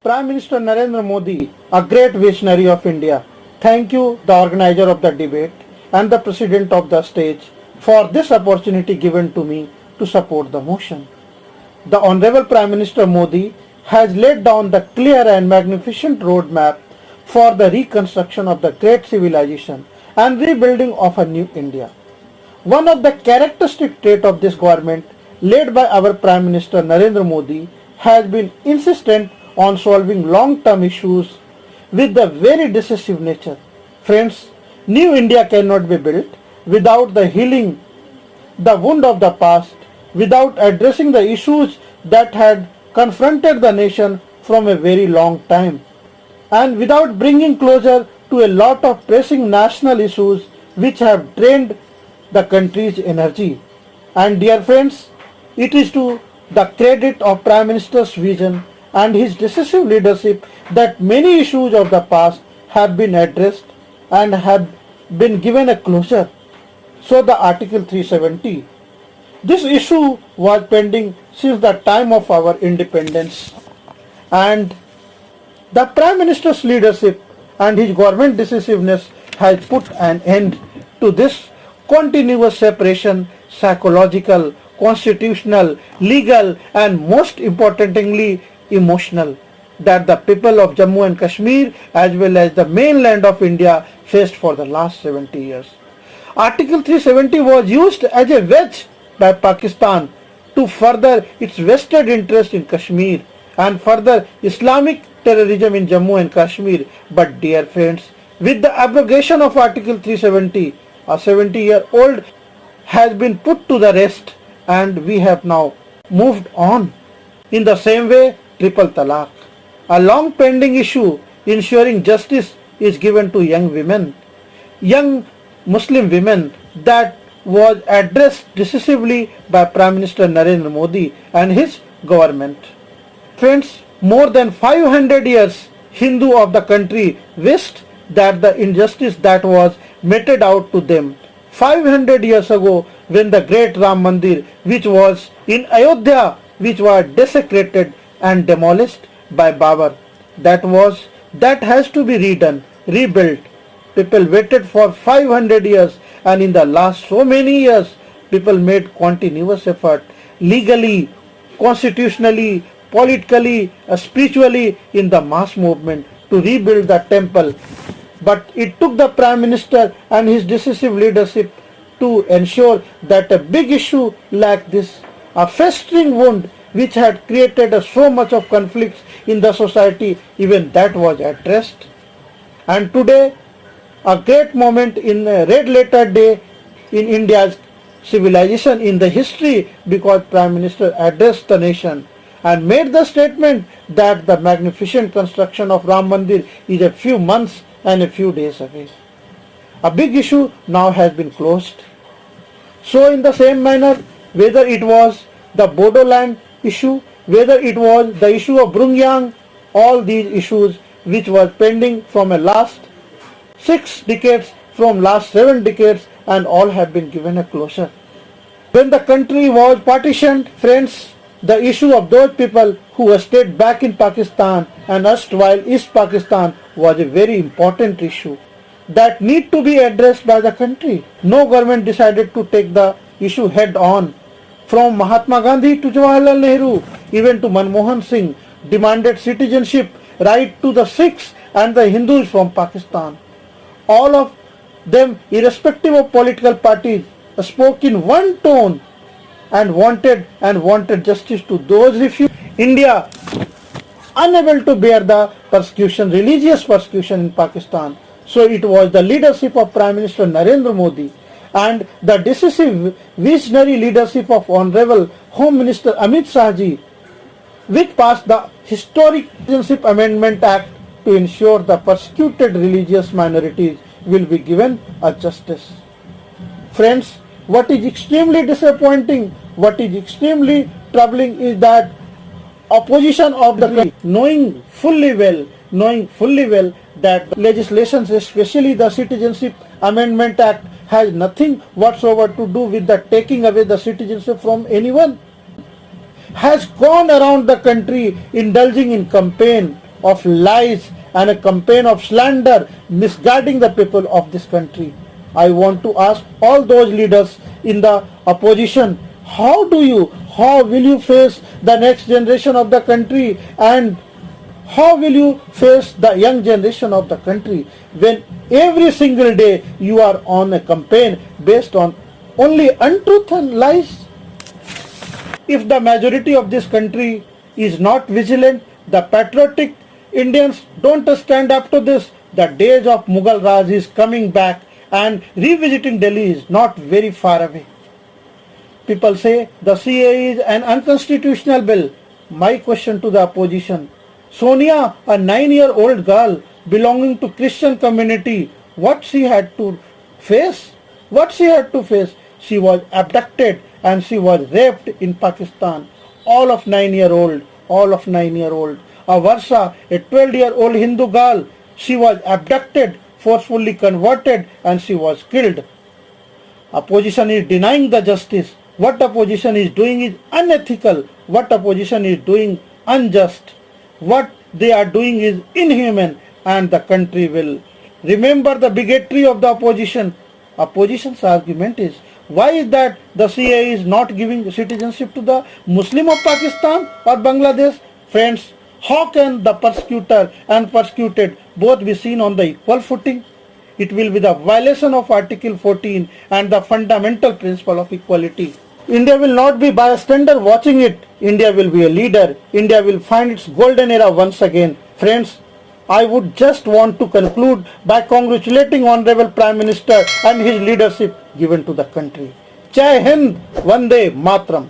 Prime Minister Narendra Modi, a great visionary of India. Thank you, the organizer of the debate and the president of the stage, for this opportunity given to me to support the motion. The Honorable Prime Minister Modi has laid down the clear and magnificent roadmap for the reconstruction of the great civilization and rebuilding of a new India. One of the characteristic traits of this government, led by our Prime Minister Narendra Modi, has been insistent on solving long-term issues with the very decisive nature. Friends, new India cannot be built without the healing the wound of the past, without addressing the issues that had confronted the nation from a very long time, and without bringing closure to a lot of pressing national issues which have drained the country's energy. And dear friends, it is to the credit of Prime Minister's vision and his decisive leadership that many issues of the past have been addressed and have been given a closure. So the Article 370. This issue was pending since the time of our independence, and the Prime Minister's leadership and his government decisiveness has put an end to this continuous separation, psychological, constitutional, legal, and most importantly emotional, that the people of Jammu and Kashmir as well as the mainland of India faced for the last 70 years. Article 370 was used as a wedge by Pakistan to further its vested interest in Kashmir and further Islamic terrorism in Jammu and Kashmir. But dear friends, with the abrogation of Article 370, a 70-year-old has been put to the rest and we have now moved on. In the same way, Triple Talaq, a long pending issue ensuring justice is given to young Muslim women, that was addressed decisively by Prime Minister Narendra Modi and his government. Friends, more than 500 years Hindu of the country wished that the injustice that was meted out to them 500 years ago, when the great Ram Mandir, which was in Ayodhya, which was desecrated and demolished by Babur, that has to be redone, rebuilt. People waited for 500 years, and in the last so many years people made continuous effort, legally, constitutionally, politically, spiritually, in the mass movement to rebuild the temple. But it took the Prime Minister and his decisive leadership to ensure that a big issue like this, a festering wound which had created so much of conflicts in the society, even that was addressed. And today, a great moment in a red letter day in India's civilization in the history, because Prime Minister addressed the nation and made the statement that the magnificent construction of Ram Mandir is a few months and a few days away. A big issue now has been closed. So in the same manner, whether it was the Bodoland issue, whether it was the issue of Brungyang, all these issues which was pending from a last 6 decades, from last 7 decades, and all have been given a closure. When the country was partitioned, friends, the issue of those people who stayed back in Pakistan and erstwhile East Pakistan was a very important issue that need to be addressed by the country. No government decided to take the issue head on. From Mahatma Gandhi to Jawaharlal Nehru, even to Manmohan Singh, demanded citizenship right to the Sikhs and the Hindus from Pakistan. All of them, irrespective of political parties, spoke in one tone and wanted justice to those refused. India, unable to bear the persecution, religious persecution in Pakistan. So it was the leadership of Prime Minister Narendra Modi and the decisive visionary leadership of Honorable Home Minister Amit Shah ji, which passed the historic Citizenship Amendment Act to ensure the persecuted religious minorities will be given a justice. Friends, what is extremely disappointing, what is extremely troubling is that opposition of the country, knowing fully well that the legislation, especially the Citizenship Amendment Act, has nothing whatsoever to do with the taking away the citizenship from anyone, has gone around the country indulging in campaign of lies and a campaign of slander misguiding the people of this country. I want to ask all those leaders in the opposition, how will you face the next generation of the country, and how will you face the young generation of the country when every single day you are on a campaign based on only untruth and lies? If the majority of this country is not vigilant, the patriotic Indians don't stand up to this, the days of Mughal Raj is coming back and revisiting Delhi is not very far away. People say the CA is an unconstitutional bill. My question to the opposition, Sonia, a 9-year-old girl belonging to Christian community, what she had to face? What she had to face? She was abducted and she was raped in Pakistan. All of 9-year-old. A Varsha, a 12-year-old Hindu girl, she was abducted, forcefully converted, and she was killed. Opposition is denying the justice. What opposition is doing is unethical. What opposition is doing unjust. What they are doing is inhuman, and the country will remember the bigotry of the opposition. Opposition's argument is, why is that the CA is not giving citizenship to the Muslim of Pakistan or Bangladesh? Friends, how can the persecutor and persecuted both be seen on the equal footing? It will be the violation of Article 14 and the fundamental principle of equality. India will not be bystander watching it. India will be a leader. India will find its golden era once again. Friends, I would just want to conclude by congratulating Honorable Prime Minister and his leadership given to the country. Jai Hind, Vande Matram.